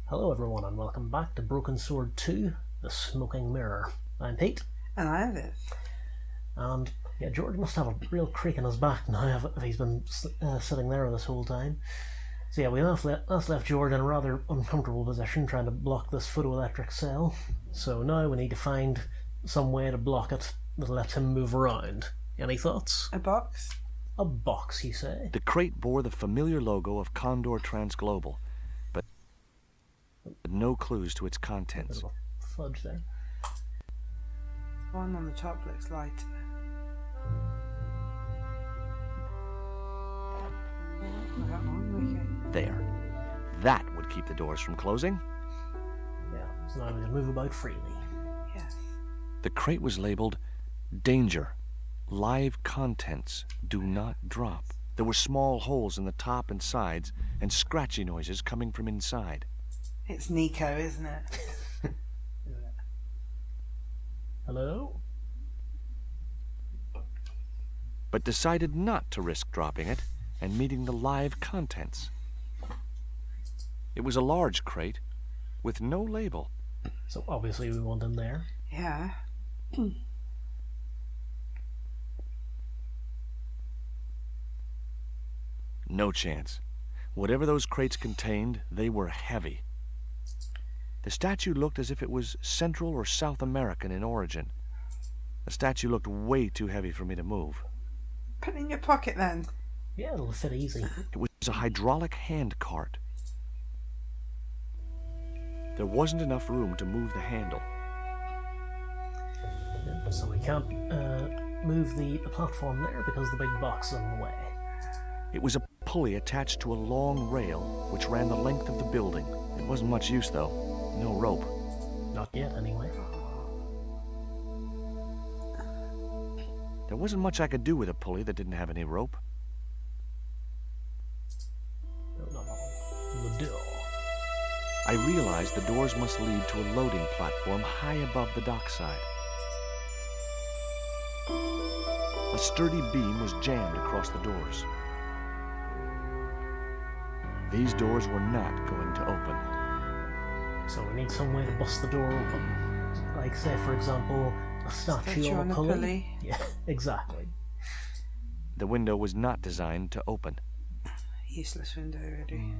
Hello everyone and welcome back to Broken Sword 2, The Smoking Mirror. I'm Pete. And I'm Viv. And yeah, George must have a real creak in his back now if he's been sitting there this whole time. So yeah, we last left George in a rather uncomfortable position trying to block this photoelectric cell. So now we need to find some way to block it that lets him move around. Any thoughts? A box? A box, you say? The crate bore the familiar logo of Condor Transglobal, but no clues to its contents. A bit of fudge there. One on the top looks lighter. That one, okay. There. That would keep the doors from closing. Yeah, so now we can move about freely. Yes. The crate was labeled Danger. Live contents do not drop. There were small holes in the top and sides and scratchy noises coming from inside. It's Nico, isn't it? Hello? But decided not to risk dropping it and meeting the live contents. It was a large crate with no label. So obviously we want him there. Yeah. No chance. Whatever those crates contained, they were heavy. The statue looked as if it was Central or South American in origin. The statue looked way too heavy for me to move. Put it in your pocket then. Yeah, it'll fit easy. It was a hydraulic hand cart. There wasn't enough room to move the handle. Yeah, so we can't move the platform there because the big box is in the way. It was a pulley attached to a long rail which ran the length of the building. It wasn't much use though. No rope. Not yet, anyway. There wasn't much I could do with a pulley that didn't have any rope. No. The door. I realized the doors must lead to a loading platform high above the dockside. A sturdy beam was jammed across the doors. These doors were not going to open. So we need some way to bust the door open. Like, say, for example, a statue on a pulley. Yeah, exactly. The window was not designed to open. Useless window, really.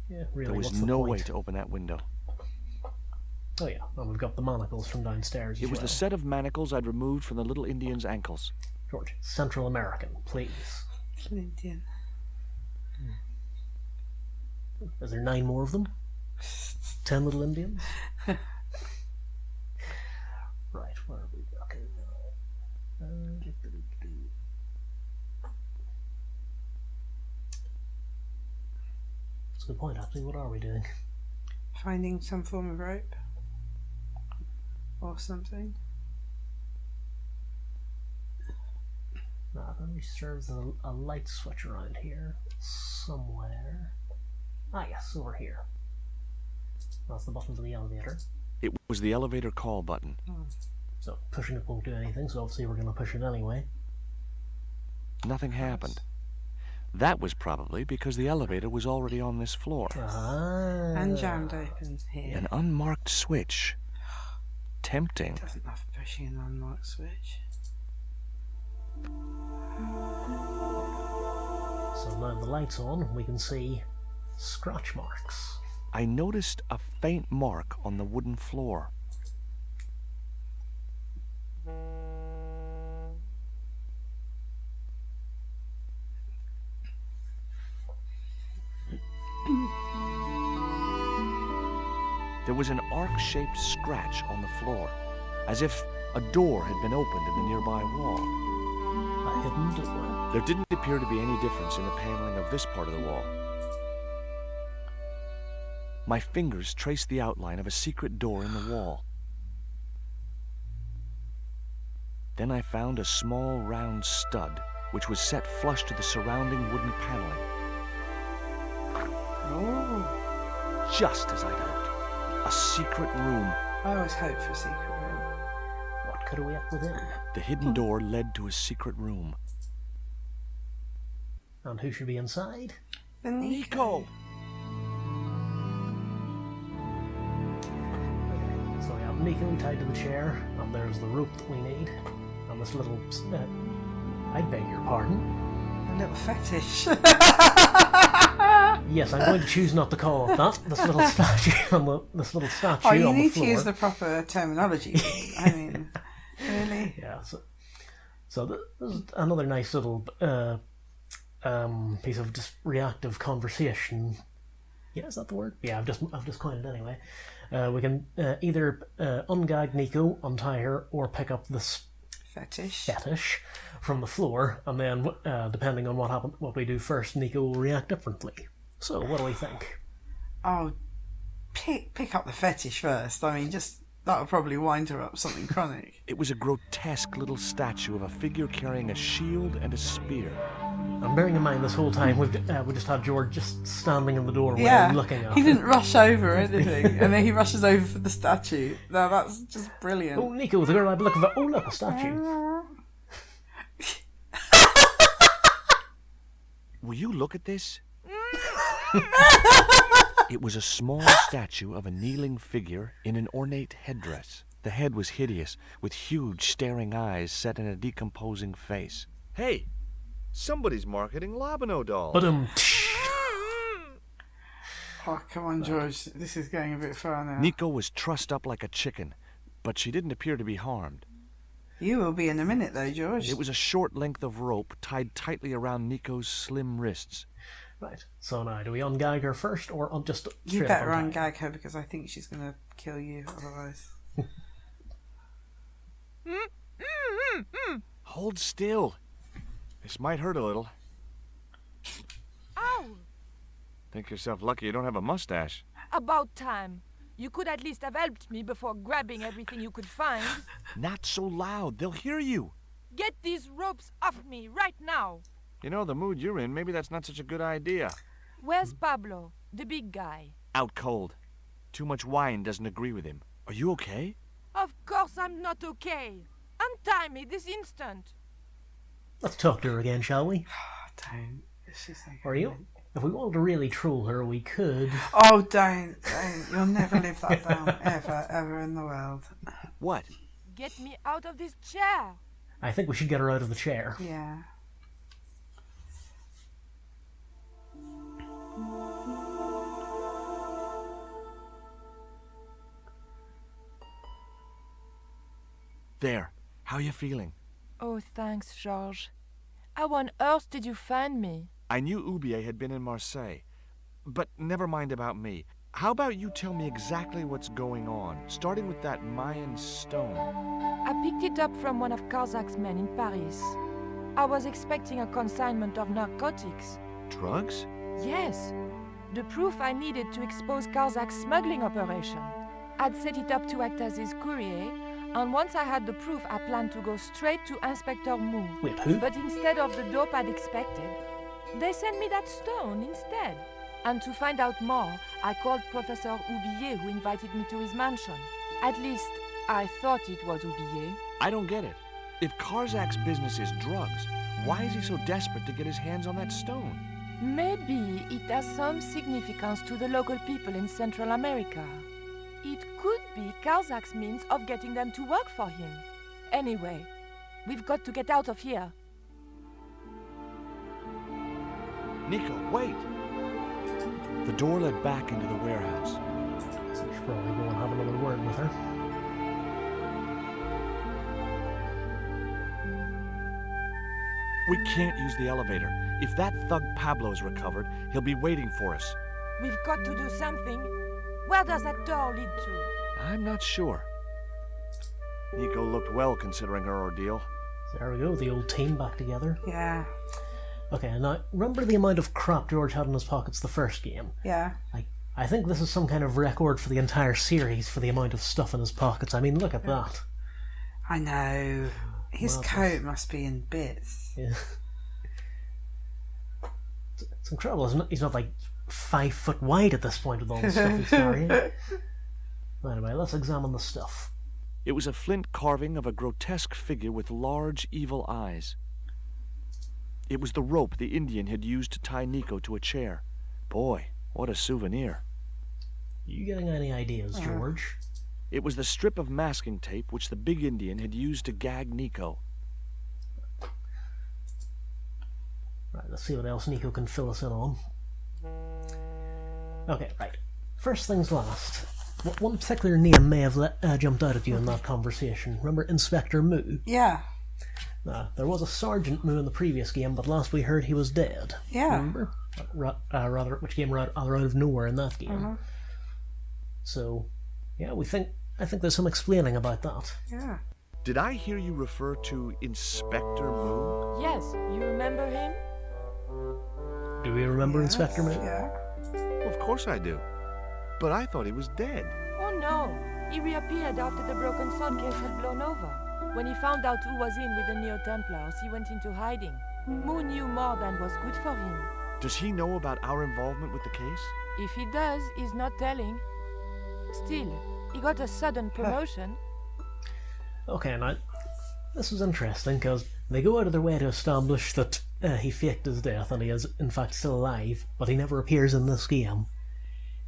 Yeah, really. There was what's the no point? way to open that window. Oh yeah, and we've got the manacles from downstairs. It was the set of manacles I'd removed from the little Indian's ankles. George, Central American, please. It's an Indian. Is there 9 more of them? 10 little Indians? Right, where are we looking now? That's a good point, actually. What are we doing? Finding some form of rope. Or something. Now, then we serve a light switch around here somewhere. Ah, yes, over here. That's the button for the elevator. It was the elevator call button. So pushing it won't do anything, so obviously we're going to push it anyway. Nothing happened. That was probably because the elevator was already on this floor. Ah. And jammed open here. An unmarked switch. Tempting. Doesn't have pushing an unmarked switch. So now the light's on, we can see scratch marks. I noticed a faint mark on the wooden floor. There was an arc-shaped scratch on the floor, as if a door had been opened in the nearby wall. A hidden door. There didn't appear to be any difference in the paneling of this part of the wall. My fingers traced the outline of a secret door in the wall. Then I found a small round stud, which was set flush to the surrounding wooden paneling. Oh. Just as I'd hoped. A secret room. I always hope for a secret room. What could we have within? The hidden door led to a secret room. And who should be inside? The Nico! have Nico tied to the chair, and there's the rope that we need, and this little... I beg your pardon? A little fetish. Yes, I'm going to choose not to call it that. This little statue on this little statue Oh, you on the need floor. to use the proper terminology. I mean, really? Yeah, so this is another nice little piece of just reactive conversation. Yeah, is that the word? Yeah, I've just coined it anyway. We can either ungag Nico, untie her, or pick up this fetish from the floor, and then depending on what we do first, Nico will react differently. So, what do we think? Oh, pick up the fetish first. I mean, just that'll probably wind her up something chronic. It was a grotesque little statue of a figure carrying a shield and a spear. And bearing in mind this whole time we just had George just standing in the doorway looking at he her. didn't rush over or anything, and then he rushes over for the statue. Now that's just brilliant. Oh, Nico, the girl I've been looking for. Oh, look, a statue. Will you look at this? It was a small statue of a kneeling figure in an ornate headdress. The head was hideous, with huge staring eyes set in a decomposing face. Hey, somebody's marketing Labino dolls. But Oh, come on, George. This is going a bit far now. Nico was trussed up like a chicken, but she didn't appear to be harmed. You will be in a minute, though, George. It was a short length of rope tied tightly around Nico's slim wrists. right. So now, do we ungag her first, or just You straight up better untie? ungag her because I think she's going to kill you otherwise. Hold still. This might hurt a little. Ow! Think yourself lucky you don't have a mustache. About time. You could at least have helped me before grabbing everything you could find. Not so loud. They'll hear you. Get these ropes off me right now. You know, the mood you're in, maybe that's not such a good idea. Where's Pablo, the big guy? Out cold. Too much wine doesn't agree with him. Are you okay? Of course I'm not okay. Untie me this instant. Let's talk to her again, shall we? Oh, don't. She's like, Or you? If we wanted to really troll her, we could. Oh, don't. You'll never live that down. Ever in the world. What? Get me out of this chair. I think we should get her out of the chair. Yeah. There. How you feeling? Oh, thanks, Georges. How on earth did you find me? I knew Oubier had been in Marseille. But never mind about me. How about you tell me exactly what's going on, starting with that Mayan stone? I picked it up from one of Karzak's men in Paris. I was expecting a consignment of narcotics. Drugs? Yes, the proof I needed to expose Karzak's smuggling operation. I'd set it up to act as his courier, and once I had the proof, I planned to go straight to Inspector Mou. Wait, who? But instead of the dope I'd expected, they sent me that stone instead. And to find out more, I called Professor Oubier, who invited me to his mansion. At least, I thought it was Oubier. I don't get it. If Karzak's business is drugs, why is he so desperate to get his hands on that stone? Maybe it has some significance to the local people in Central America. It could be Karzak's means of getting them to work for him. Anyway, we've got to get out of here. Nico, wait! The door led back into the warehouse. We should probably go and have another word with her. We can't use the elevator. If that thug Pablo's recovered, he'll be waiting for us. We've got to do something. Where does that door lead to? I'm not sure. Nico looked well considering her ordeal. There we go, the old team back together. Yeah. Okay, now, remember the amount of crap George had in his pockets the first game? Yeah. I think this is some kind of record for the entire series for the amount of stuff in his pockets. I mean, look at that. I know. His Madness. coat must be in bits. Yeah. It's incredible, isn't it? He's not like 5 foot wide at this point with all the stuff he's carrying. Anyway, let's examine the stuff. It was a flint carving of a grotesque figure with large, evil eyes. It was the rope the Indian had used to tie Nico to a chair. Boy, what a souvenir. You getting any ideas, George? It was the strip of masking tape which the big Indian had used to gag Nico. Right, let's see what else Nico can fill us in on. Okay, right. First things last. One particular name may have jumped out at you in that conversation. Remember Inspector Moo? Yeah. There was a Sergeant Moo in the previous game, but last we heard he was dead. Yeah. Remember? Which came rather out of nowhere in that game. Mm-hmm. So, yeah, I think there's some explaining about that. Yeah. Did I hear you refer to Inspector Moo? Yes, you remember him? Do we remember Inspector Moo? Yeah. Well, of course I do. But I thought he was dead. Oh no, he reappeared after the Broken Sun case had blown over. When he found out who was in with the Neo-Templars, he went into hiding. Moo knew more than was good for him. Does he know about our involvement with the case? If he does, he's not telling. Still, he got a sudden promotion. Okay, now, this is interesting, because they go out of their way to establish that he faked his death and he is, in fact, still alive, but he never appears in this game.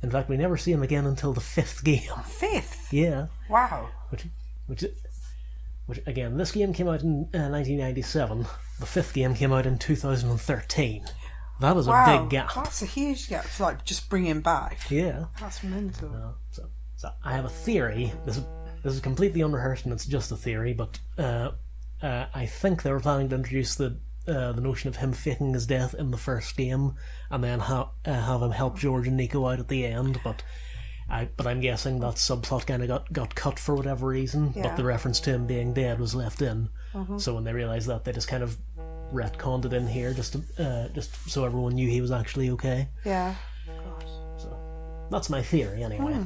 In fact, we never see him again until the 5th game. 5th? Yeah. Wow. Which again, this game came out in 1997. The 5th game came out in 2013. That is a big gap. That's a huge gap to just bring him back. Yeah. That's mental. So I have a theory. This is completely unrehearsed and it's just a theory, but I think they were planning to introduce the notion of him faking his death in the first game and then have him help George and Nico out at the end, but I'm guessing that subplot kind of got cut for whatever reason, but the reference to him being dead was left in. So when they realised that, they just kind of retconned it in here just so everyone knew he was actually okay. Yeah. So that's my theory anyway.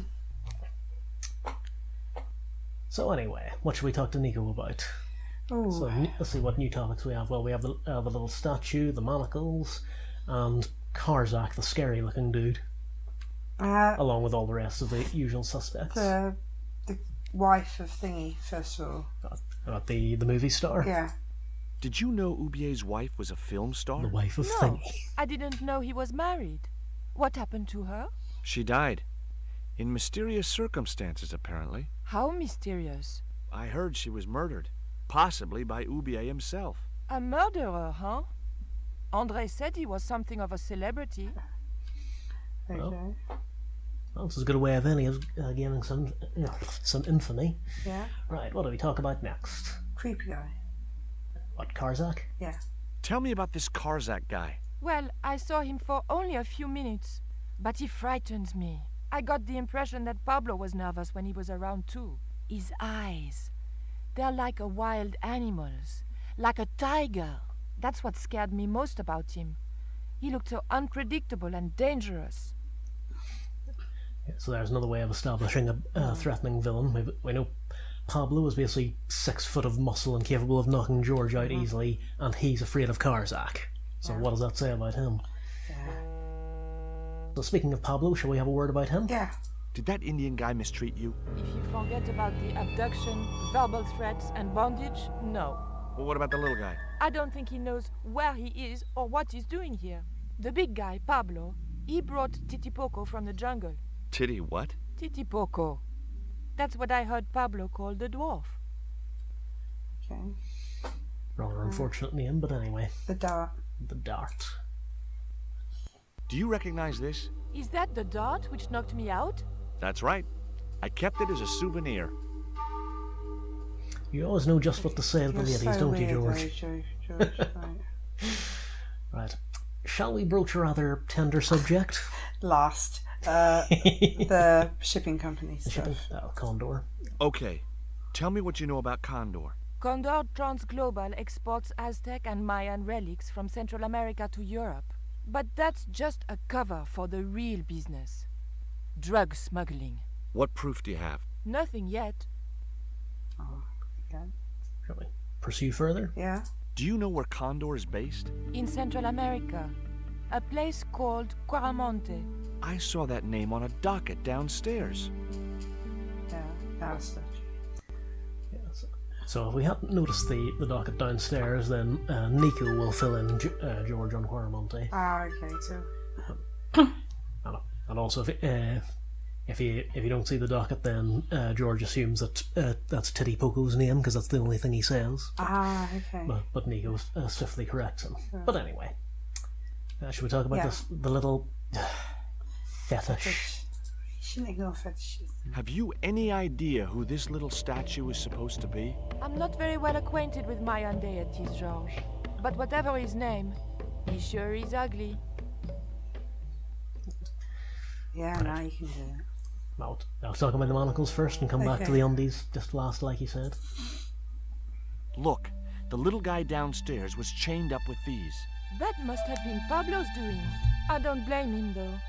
So anyway, what should we talk to Nico about? Ooh. So let's see what new topics we have. Well, we have the little statue, the manacles, and Karzak, the scary-looking dude, along with all the rest of the usual suspects. The wife of Thingy, first of all. About the movie star? Yeah. Did you know Ubier's wife was a film star? The wife of No, Thingy. I didn't know he was married. What happened to her? She died. In mysterious circumstances, apparently. How mysterious. I heard she was murdered. Possibly by Ubier himself. A murderer, huh? André said he was something of a celebrity. Okay. Well, this is as good a way of any of gaining some infamy. Yeah. Right, what do we talk about next? Creepy guy. What, Karzak? Yeah. Tell me about this Karzak guy. Well, I saw him for only a few minutes, but he frightens me. I got the impression that Pablo was nervous when he was around too. His eyes, they're like a wild animal's, like a tiger. That's what scared me most about him. He looked so unpredictable and dangerous. Yeah, so there's another way of establishing a threatening villain. We know Pablo is basically 6 foot of muscle and capable of knocking George out easily, and he's afraid of Karzak. So what does that say about him? Yeah. So speaking of Pablo, shall we have a word about him? Yeah. Did that Indian guy mistreat you? If you forget about the abduction, verbal threats, and bondage, no. Well, what about the little guy? I don't think he knows where he is or what he's doing here. The big guy, Pablo, he brought Titipoco from the jungle. Titty what? Titipoco. That's what I heard Pablo call the dwarf. Okay. Rather unfortunate name, but anyway. The dart. The Dart. Do you recognize this? Is that the dart which knocked me out? That's right. I kept it as a souvenir. You always know just what to say to the You're ladies, so don't you, weird, George? though, George. Right. Right. Shall we broach a rather tender subject? Last. The shipping company The stuff. shipping? Condor. Okay. Tell me what you know about Condor. Condor Transglobal exports Aztec and Mayan relics from Central America to Europe. But that's just a cover for the real business. Drug smuggling. What proof do you have? Nothing yet. Oh, okay. Shall we pursue further? Yeah. Do you know where Condor is based? In Central America. A place called Quaramonte. I saw that name on a docket downstairs. Yeah. That's stuff. Yeah, so if we hadn't noticed the docket downstairs, then Nico will fill in George on Quaramonte. Ah, okay. So. And also, If you don't see the docket, then George assumes that that's Titty Poco's name because that's the only thing he says. Ah, okay. But Nico swiftly corrects him. But anyway, should we talk about the little fetish? You shouldn't ignore fetishes. Have you any idea who this little statue is supposed to be? I'm not very well acquainted with Mayan deities, George. But whatever his name, he sure is ugly. Yeah, now you can do it. I'll talk about the monocles first and come back to the undies just last, like you said. Look, the little guy downstairs was chained up with these. That must have been Pablo's doing. I don't blame him, though.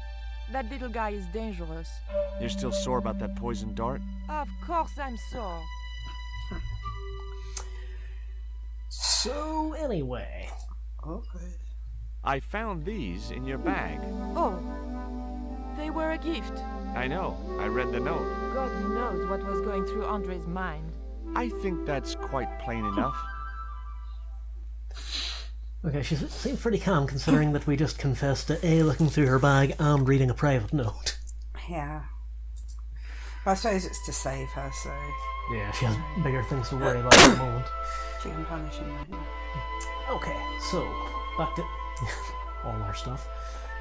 That little guy is dangerous. You're still sore about that poisoned dart? Of course I'm sore. So, anyway. Awkward. I found these in your bag. Oh, they were a gift. I know. I read the note. God knows what was going through Andre's mind. I think that's quite plain enough. Okay, she seems pretty calm considering that we just confessed to A, looking through her bag and reading a private note. Yeah. Well, I suppose it's to save her, so Yeah, she has bigger things to worry about at the moment. she can punish him later. Okay, so, back to all our stuff.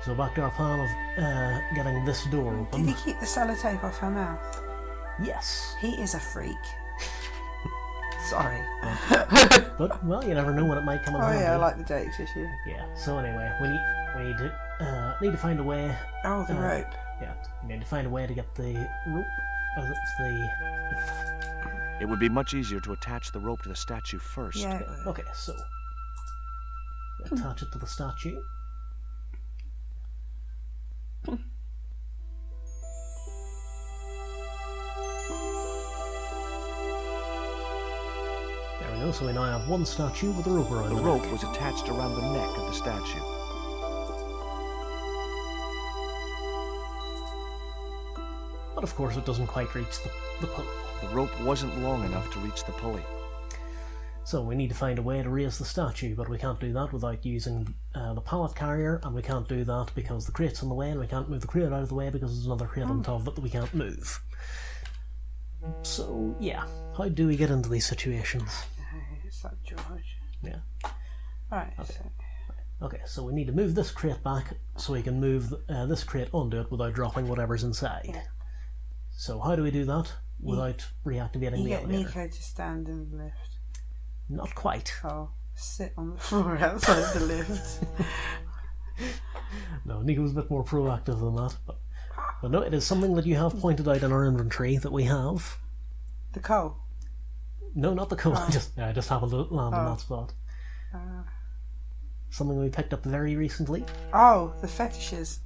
So back to our plan of getting this door open. Did he keep the sellotape off her mouth? Yes. He is a freak. Sorry. But, well, you never know when it might come in handy. I like the date issue. Yeah, so anyway, we need to find a way... Oh, the rope. Yeah, we need to find a way to get the rope... It would be much easier to attach the rope to the statue first. Yeah. Okay, so... attach it to the statue. There we go, so we now have one statue with a rope around The the rope neck. was attached around the neck of the statue. But of course it doesn't quite reach the pulley. The rope wasn't long enough to reach the pulley. So we need to find a way to raise the statue, but we can't do that without using the pallet carrier, and we can't do that because the crate's in the way, and we can't move the crate out of the way because there's another crate on top of it that we can't move. So, yeah. How do we get into these situations? It's that George. Yeah. Right. Okay. So. Okay, so we need to move this crate back so we can move this crate onto it without dropping whatever's inside. Yeah. So how do we do that without reactivating You the get elevator? Nico to stand in the lift. Not quite. Oh, sit on the floor outside the lift. No, Nico's a bit more proactive than that. But no, it is something that you have pointed out in our inventory that we have. The coal. No, not the coal. Oh. I just happened to land in that spot. Something we picked up very recently. Oh, the fetishes.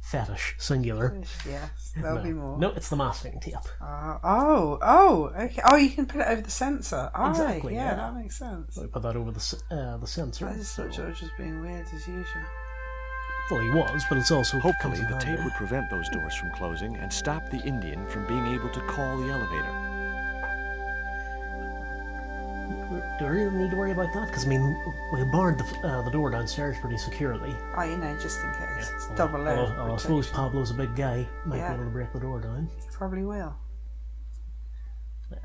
Fetish, singular. Yes, there'll be more. No, it's the masking tape. Okay. Oh, you can put it over the sensor. Oh, Exactly, yeah, yeah. that makes sense. We put that over the sensor. I just thought George was being weird as usual. Well, he was, but it's also Hopefully, comes in the tape handy. would prevent those doors from closing and stop the Indian from being able to call the elevator. Do we really need to worry about that? Because, I mean, we barred the door downstairs pretty securely. Oh, you know, just in case. It's Well, double layer. although I suppose Pablo's a big guy. Might Yeah. be able to break the door down. Probably will. There.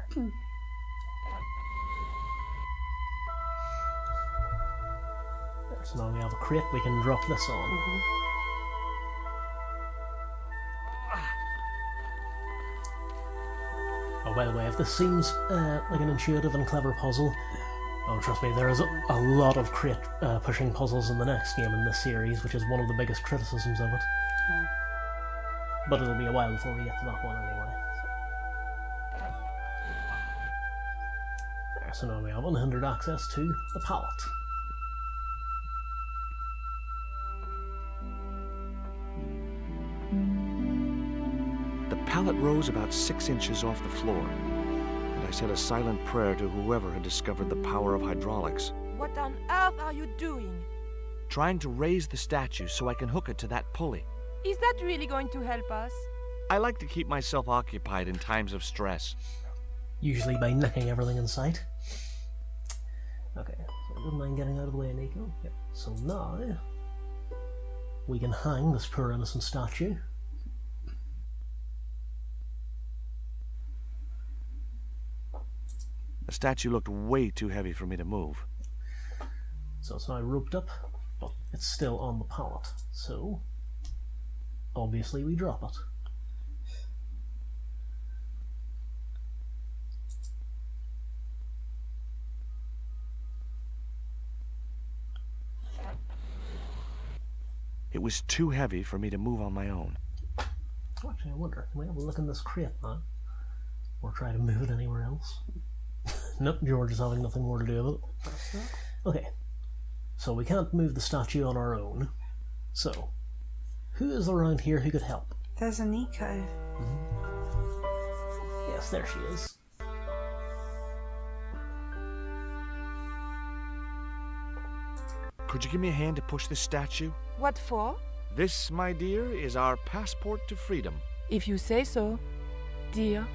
There, so now we have a crate we can drop this on. Oh, by the way, if this seems like an intuitive and clever puzzle, oh, trust me, there is a lot of crate pushing puzzles in the next game in this series, which is one of the biggest criticisms of it. Yeah. But it'll be a while before we get to that one anyway. There, so now we have unhindered access to the pallet. The pallet rose about 6 inches off the floor, and I said a silent prayer to whoever had discovered the power of hydraulics, What on earth are you doing? trying to raise the statue so I can hook it to that pulley. Is that really going to help us? I like to keep myself occupied in times of stress. Usually by nicking everything in sight. Okay, so I wouldn't mind getting out of the way, Nico. Yep. So now, we can hang this poor innocent statue. The statue looked way too heavy for me to move. So it's now roped up, but it's still on the pallet. So, obviously we drop it. It was too heavy for me to move on my own. Actually, I wonder, can we have a look in this crate now? Or try to move it anywhere else? Nope, George is having nothing more to do with it. Okay, so we can't move the statue on our own. So, who is around here who could help? There's a Nico. Yes, there she is. Could you give me a hand to push this statue? What for? This, my dear, is our passport to freedom. If you say so, dear.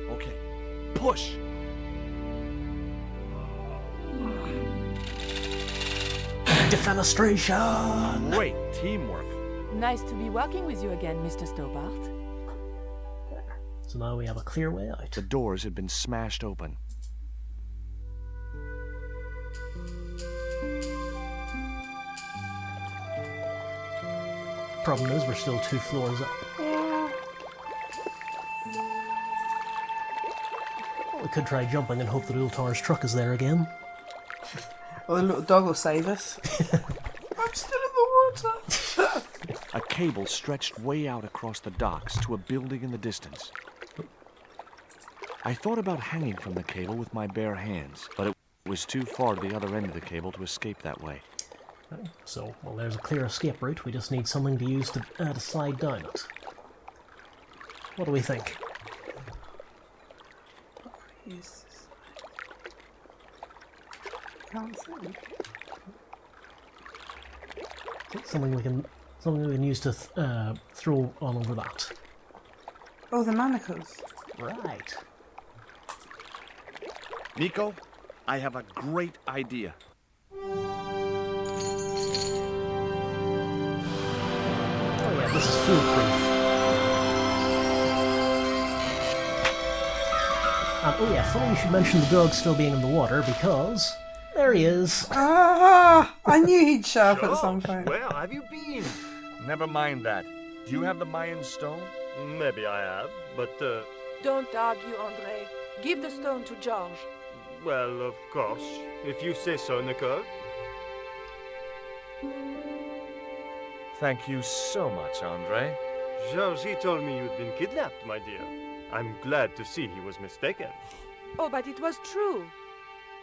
Okay, push! Defenestration! Great teamwork. Nice to be working with you again, Mr. Stobart. So now we have a clear way out. The doors had been smashed open. Problem is, we're still 2 floors up. Yeah. We could try jumping and hope that Ultar's truck is there again. Or the little dog will save us. I'm still in the water. A cable stretched way out across the docks to a building in the distance. I thought about hanging from the cable with my bare hands, but it was too far to the other end of the cable to escape that way. So, well, there's a clear escape route. We just need something to use to slide down it. What do we think? Yes. Can't see. Something we can use to throw on over that. Oh, the manacles. Right. Nico, I have a great idea. Oh yeah, this is foolproof. And oh yeah, funny you should mention the dog still being in the water because there he is. Ah, I knew he'd show up at some point. Where have you been? Never mind that. Do you have the Mayan stone? Maybe I have, but, Don't argue, André. Give the stone to George. well, of course, if you say so, Nicole. Thank you so much, Andre. Georges, he told me you'd been kidnapped, my dear. I'm glad to see he was mistaken. Oh, but it was true.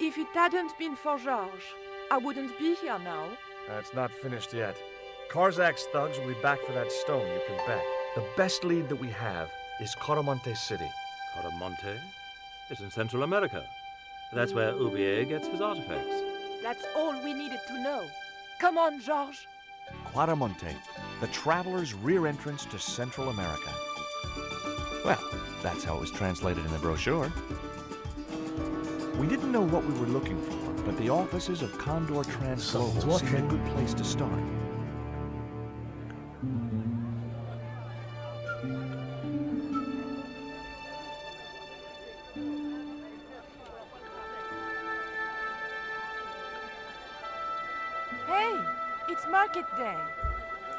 If it hadn't been for George, I wouldn't be here now. It's not finished yet. Karzak's thugs will be back for that stone, you can bet. The best lead that we have is Coromonte City. Coromonte is in Central America. That's where Ubier gets his artifacts. That's all we needed to know. Come on, George. Claramonte, the traveler's rear entrance to Central America. Well, that's how it was translated in the brochure. We didn't know what we were looking for, but the offices of Condor Trans Someone's Global seemed a watching. good place to start. Hey, it's market day.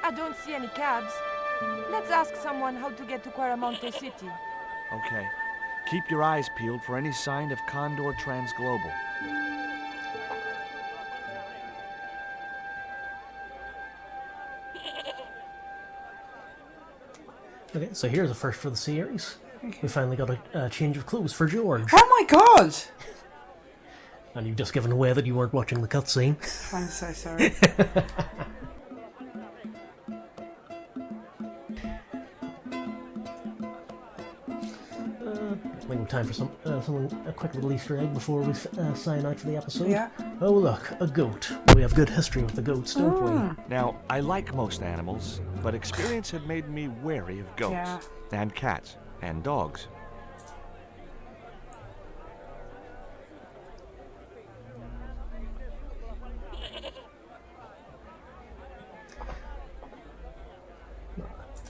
I don't see any cabs. Let's ask someone how to get to Quaramonte City. Okay. Keep your eyes peeled for any sign of Condor Trans Global. Okay, so here's a first for the series. We finally got a change of clothes for George. Oh my god! And you've just given away that you weren't watching the cutscene. I'm so sorry. I think we've time for a quick little Easter egg before we sign out for the episode. Yeah. Oh look, a goat. We have good history with the goats, don't we? Now, I like most animals, but experience had made me wary of goats. Yeah. And cats. And dogs.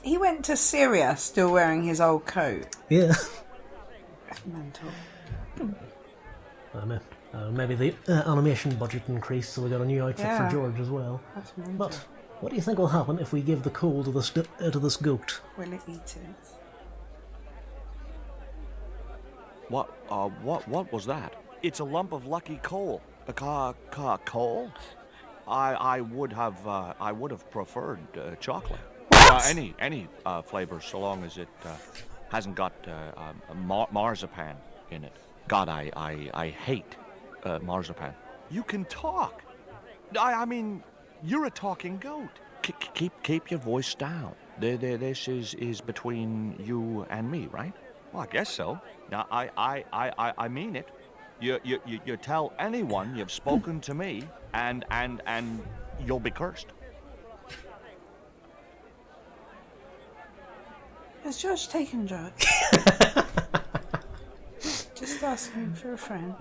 He went to Syria still wearing his old coat. Yeah. Mental. Maybe the animation budget increased, so we got a new outfit Yeah. for George as well. That's mental. But what do you think will happen if we give the coal to this goat? Will it eat it? What was that? It's a lump of lucky coal. Coal? I would have preferred chocolate. What? Any flavor, so long as it hasn't got marzipan in it. God, I hate marzipan. You can talk. I mean, you're a talking goat. Keep your voice down. This is between you and me, right? Well, I guess so. Now, I mean it. You tell anyone you've spoken to me, and you'll be cursed. Has George taken drugs? Just asking for a friend.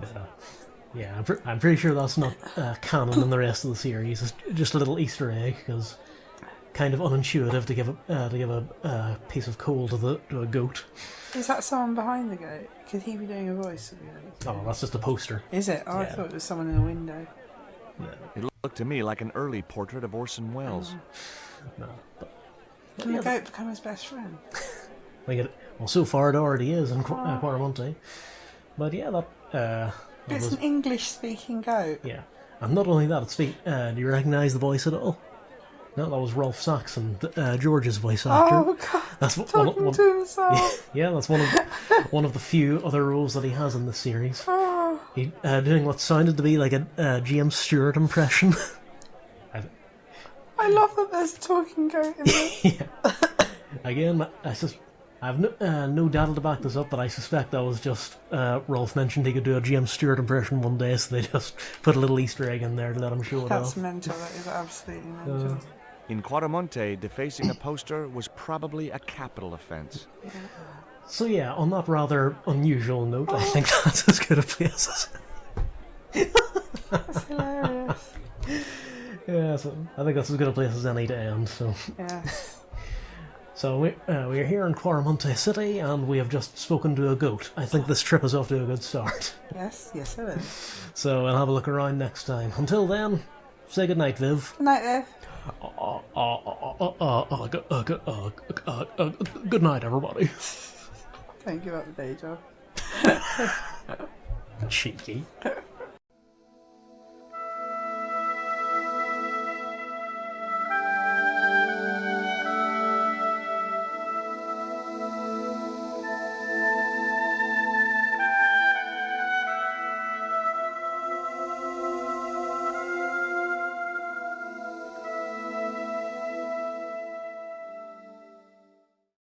Yeah, I'm pretty sure that's not canon in the rest of the series. It's just a little Easter egg, because kind of unintuitive to give a piece of coal to a goat. Is that someone behind the goat? Could he be doing a voice of the goat? Oh, that's just a poster. Is it? Oh, I Yeah. thought it was someone in a window. It looked to me like an early portrait of Orson Welles. No, Can the goat become his best friend? well, so far it already is in Quaramonte. But yeah, that It's was, an English-speaking goat. yeah. And not only that, do you recognise the voice at all? No, that was Rolf Saxon, George's voice actor. Oh God! That's Talking to himself. Yeah, that's one of the few other roles that he has in this series. Oh. He doing what sounded to be like a James Stewart impression. I love that there's a talking goat in this. Yeah. Again, I have no data to back this up, but I suspect that was just Rolf mentioned he could do a James Stewart impression one day, so they just put a little Easter egg in there to let him show it That's off. mental. That is absolutely mental. In Quaramonte, defacing a poster was probably a capital offense. So yeah, on that rather unusual note, I think that's as good a place as... That's hilarious. Yeah, so I think that's as good a place as any to end, so... Yes. So we're here in Quaramonte City, and we have just spoken to a goat. I think this trip is off to a good start. Yes, it is. So I'll have a look around next time. Until then, say goodnight, Viv. Good night, Liv. Good night, everybody. Don't give up the day job. Cheeky.